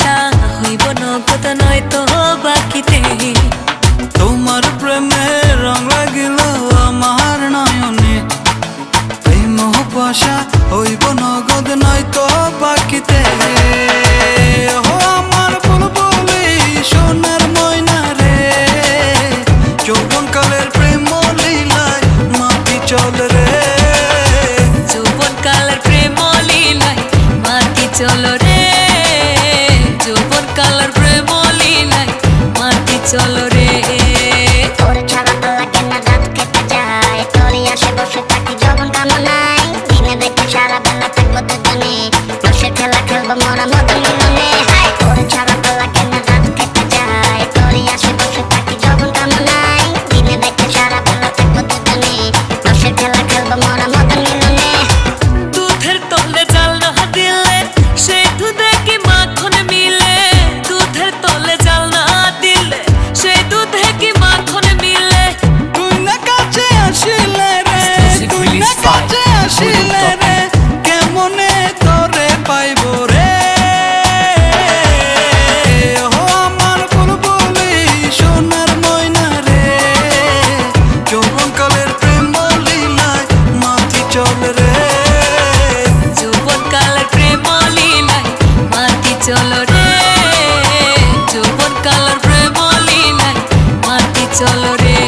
পয়সা হইব নগদ নয়তো বাকিতে। তোমার প্রেমে রং লাগিল আমার নয়নে, এই মোহ পয়সা হইব নগদ নয়তো বাকিতে। ও আমার বুলবুলি সোনার ময়না রে, যৌবন কালের প্রেম লীলায় মাটি চলে রে। যৌবন কালের প্রেম লীলায় মাটি চলো রে, যৌবন কালের প্রেম লীলায় মাটি চলো রে। তোর ছাড়া ভাল লাগে না, রাত কেটে যায় তোরই আসে বসে থাকি যৌবন কামনায়। দিনে দেখে সারা বেলা থাকবো দুজনে, রসের খেলা খেলবো মোরা মদন মিলনে। তোর ছাড়া ভাল লাগে না, রাত কেটে যায় তোরই আসে বসে থাকি যৌবন কামনায়। দিনে দেখে সারা বেলা থাকবো দুজনে, রসের খেলা খেলবো মোরা মদন মিলনে। দুধের তলে জাল না দিলে সেই দুধে কি মাখন মিলে, দুধের তলে জাল না দিলে সেই দুধে কি মাখন মিলে। তুই না কাছে আসিলে রে, তুই না কাছে আসিলে রে, কেমনে তোরে পাইব রে। ও আমার বুলবুলি সোনার ময়না রে, যৌবন কালের প্রেম লীলায় মাটি চলে রে। যৌবন কালের প্রেম লীলায় মাটি চলো রে, যৌবন কালের প্রেম লীলায় মাটি চলো রে।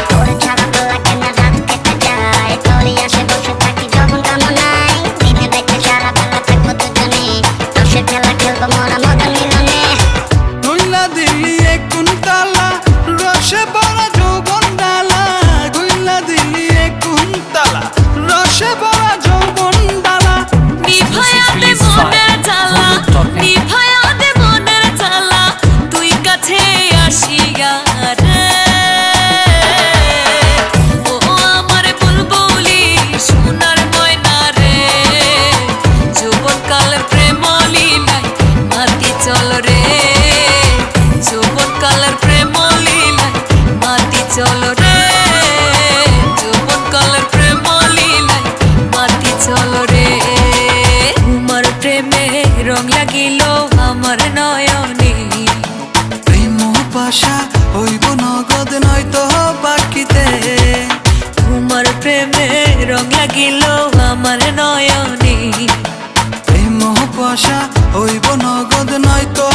তোর ছাড়া ভাল লাগে না, রাত কেটে যায় তোরই আসে বসে থাকি যৌবন কামনায়। দিনে দেখে সারা বেলা থাকবো দুজনে, রসের খেলা খেলবো মোরা মদন মিলনে। গুইলা দিলি এক কুন্তলা রসে ভরা যৌবন ডালা, গুইলা দিলি এক কুন্তলা রসে ভরা যৌবন ডালা। নিভায়া দে মনের জ্বালা, নিভায়া দে মনের জ্বালা, তুই কাছে আসিয়া রে। ও আমার বুলবুলি সোনার ময়না রে, যৌবন কালের প্রেম লীলায় মাটি চলো রে, যৌবন কালের প্রেম লীলায় মাটি চলো রে, যৌবন কালের প্রেম লীলায় মাটি চলো রে। তোমার প্রেমে রং লাগিল আমার নয়নে, এই মোহ পাশা হইব নগদ নয়তো বাকিতে। তোমার প্রেমে রং লাগিল আমার নয়নে, এই মোহ পাশা হইব নগদ নয়তো